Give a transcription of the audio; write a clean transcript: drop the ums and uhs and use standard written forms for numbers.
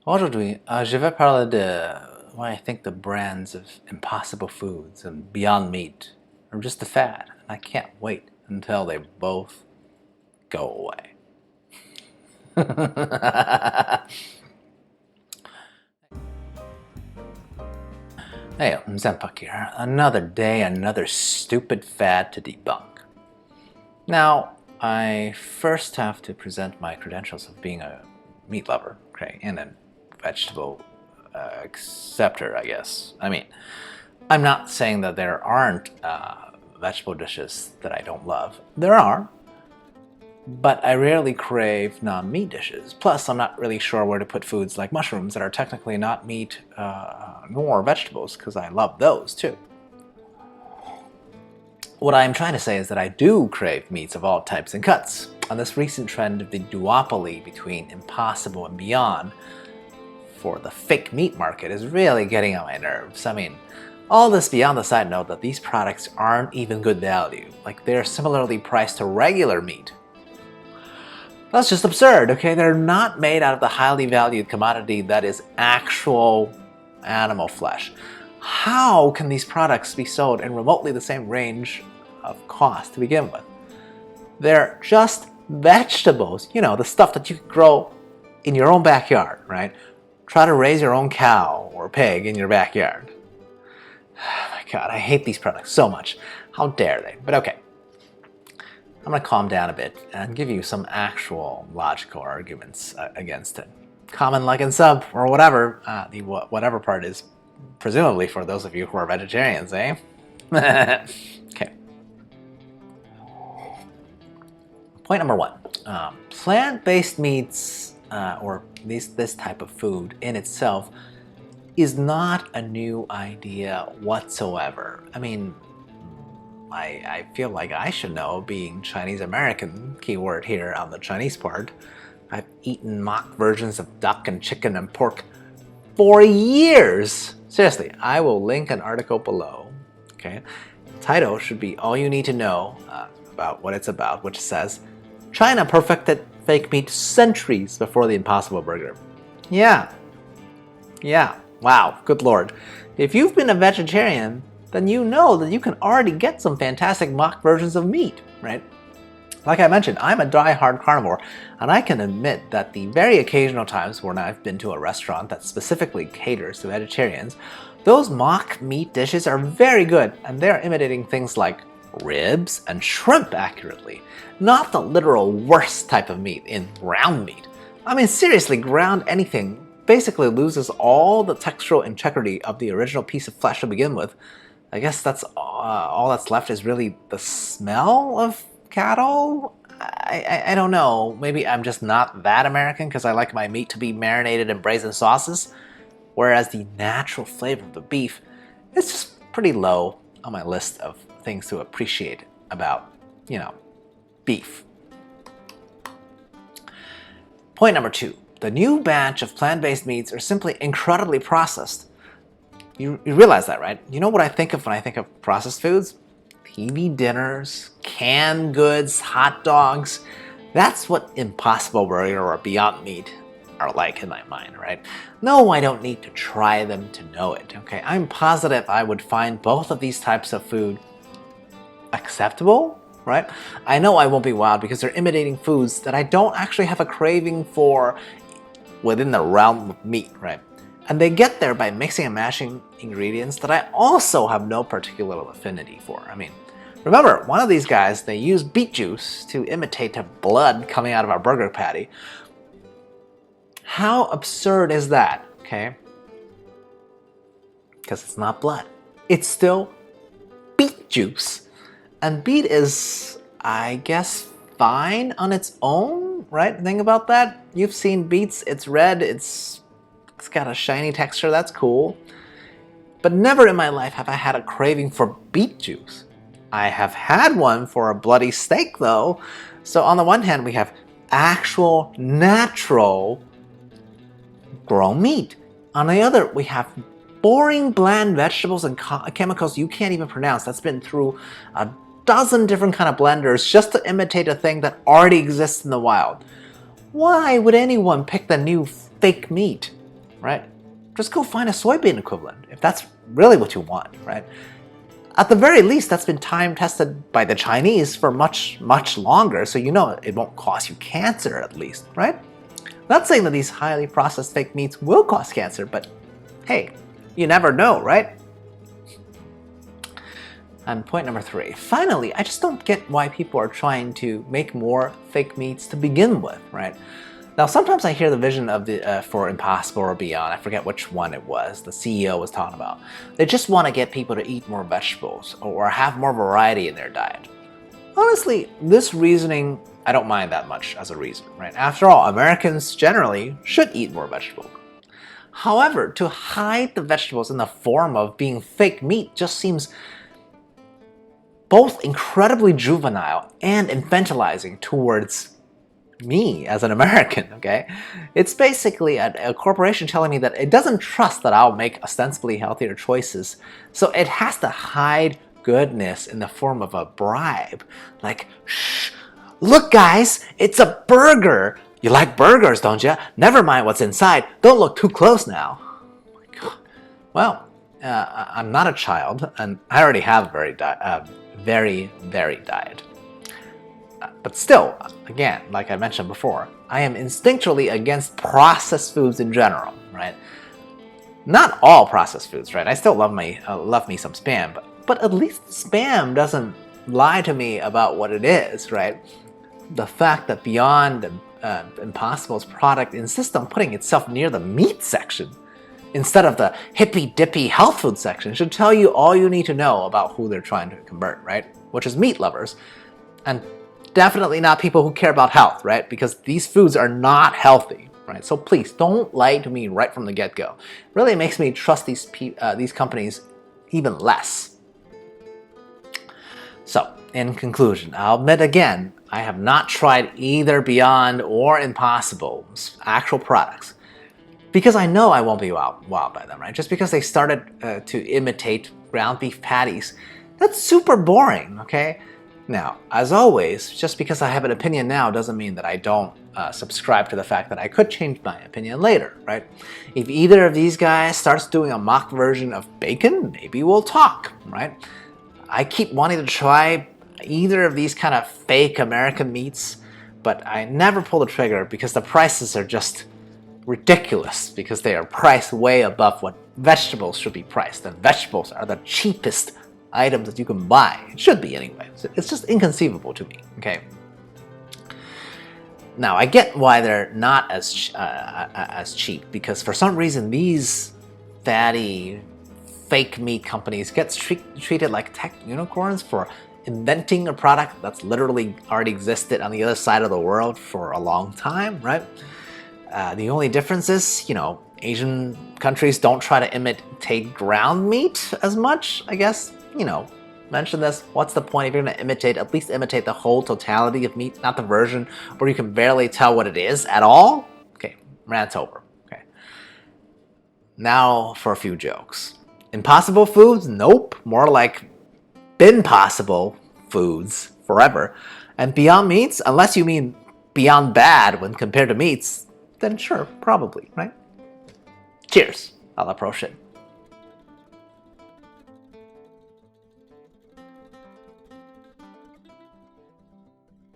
Aujourd'hui, je vais parler de why I think the brands of Impossible Foods and Beyond Meat are just a fad, and I can't wait until they both go away. Hey, Zempak here. Another day, another stupid fad to debunk. Now, I first have to present my credentials of being a meat lover, okay, and a vegetable acceptor, I guess. I mean, I'm not saying that there aren't vegetable dishes that I don't love. There are, but I rarely crave non-meat dishes. Plus, I'm not really sure where to put foods like mushrooms that are technically not meat nor vegetables, because I love those too. What I'm trying to say is that I do crave meats of all types and cuts. On this recent trend of the duopoly between Impossible and Beyond for the fake meat market is really getting on my nerves. I mean, all this beyond the side note that these products aren't even good value. Like, they're similarly priced to regular meat. That's just absurd, okay? They're not made out of the highly valued commodity that is actual animal flesh. How can these products be sold in remotely the same range of cost to begin with? They're just vegetables, you know, the stuff that you can grow in your own backyard, right? Try to raise your own cow or pig in your backyard. Oh my God, I hate these products so much. How dare they? But okay, I'm gonna calm down a bit and give you some actual logical arguments against it. Comment, like, and sub, or whatever. The whatever part is presumably for those of you who are vegetarians, eh? Okay. Point number one. Plant-based meats, or this type of food in itself, is not a new idea whatsoever. I mean, I feel like I should know, being Chinese American, keyword here on the Chinese part. I've eaten mock versions of duck and chicken and pork for years. Seriously, I will link an article below. Okay, title should be all you need to know about what it's about, which says, China perfected fake meat centuries before the Impossible Burger. Yeah, wow, good lord. If you've been a vegetarian, then you know that you can already get some fantastic mock versions of meat, right? Like I mentioned, I'm a die-hard carnivore, and I can admit that the very occasional times when I've been to a restaurant that specifically caters to vegetarians, those mock meat dishes are very good, and they're imitating things like ribs and shrimp accurately, not the literal worst type of meat in ground meat. I mean, seriously, ground anything basically loses all the textural integrity of the original piece of flesh to begin with. I guess that's all that's left is really the smell of cattle? I don't know. Maybe I'm just not that American because I like my meat to be marinated in braised in sauces, whereas the natural flavor of the beef is just pretty low on my list of things to appreciate about, you know, beef. Point number two. The new batch of plant-based meats are simply incredibly processed. You realize that, right? You know what I think of when I think of processed foods? TV dinners, canned goods, hot dogs. That's what Impossible Burger or Beyond Meat are like in my mind, right? No, I don't need to try them to know it, okay? I'm positive I would find both of these types of food acceptable, right? I know I won't be wild because they're imitating foods that I don't actually have a craving for within the realm of meat, right? And they get there by mixing and mashing ingredients that I also have no particular affinity for. I mean, remember, one of these guys, they use beet juice to imitate the blood coming out of our burger patty. How absurd is that, okay? Because it's not blood. It's still beet juice. And beet is, I guess, fine on its own, right? Think about that. You've seen beets, it's red, it's got a shiny texture, that's cool. But never in my life have I had a craving for beet juice. I have had one for a bloody steak though. So on the one hand, we have actual, natural grown meat. On the other, we have boring, bland vegetables and chemicals you can't even pronounce. That's been through a dozen different kind of blenders just to imitate a thing that already exists in the wild. Why would anyone pick the new fake meat? right? Just go find a soybean equivalent if that's really what you want, right? At the very least, that's been time tested by the Chinese for much, much longer, so you know it won't cause you cancer at least, right? Not saying that these highly processed fake meats will cause cancer, but hey, you never know, right? And point number 3, finally, I just don't get why people are trying to make more fake meats to begin with, right? Now, sometimes I hear the vision of the for Impossible or Beyond. I forget which one it was. The CEO was talking about. They just want to get people to eat more vegetables or have more variety in their diet. Honestly, this reasoning, I don't mind that much as a reason, right? After all, Americans generally should eat more vegetables. However, to hide the vegetables in the form of being fake meat just seems both incredibly juvenile and infantilizing towards me as an American, okay? It's basically a corporation telling me that it doesn't trust that I'll make ostensibly healthier choices, so it has to hide goodness in the form of a bribe. Like, shh, look guys, it's a burger! You like burgers, don't you? Never mind what's inside, don't look too close now. Well, I'm not a child, and I already have a very varied diet. But still, again, like I mentioned before, I am instinctually against processed foods in general, right? Not all processed foods, right? I still love me some Spam, but at least Spam doesn't lie to me about what it is, right? The fact that Beyond Impossible's product insists on putting itself near the meat section instead of the hippy-dippy health food section should tell you all you need to know about who they're trying to convert, right? Which is meat lovers. And definitely not people who care about health, right? Because these foods are not healthy, right? So please don't lie to me right from the get-go. It really makes me trust these companies even less. So, in conclusion, I'll admit again, I have not tried either Beyond or Impossible's actual products because I know I won't be wowed by them, right? Just because they started to imitate ground beef patties, that's super boring, okay? Now, as always, just because I have an opinion now doesn't mean that I don't subscribe to the fact that I could change my opinion later, right? If either of these guys starts doing a mock version of bacon, maybe we'll talk, right? I keep wanting to try either of these kind of fake American meats, but I never pull the trigger because the prices are just ridiculous because they are priced way above what vegetables should be priced, and vegetables are the cheapest items that you can buy. It should be anyway. It's just inconceivable to me, okay? Now, I get why they're not as cheap, because for some reason these fatty fake meat companies get treated like tech unicorns for inventing a product that's literally already existed on the other side of the world for a long time, right? The only difference is, you know, Asian countries don't try to imitate ground meat as much, I guess. You know, mention this, what's the point if you're going to imitate, at least imitate the whole totality of meat, not the version where you can barely tell what it is at all? Okay, rant's over. Okay. Now for a few jokes. Impossible foods? Nope. More like been possible foods forever. And Beyond Meats, unless you mean beyond bad when compared to meats, then sure, probably, right? Cheers. A la prochaine.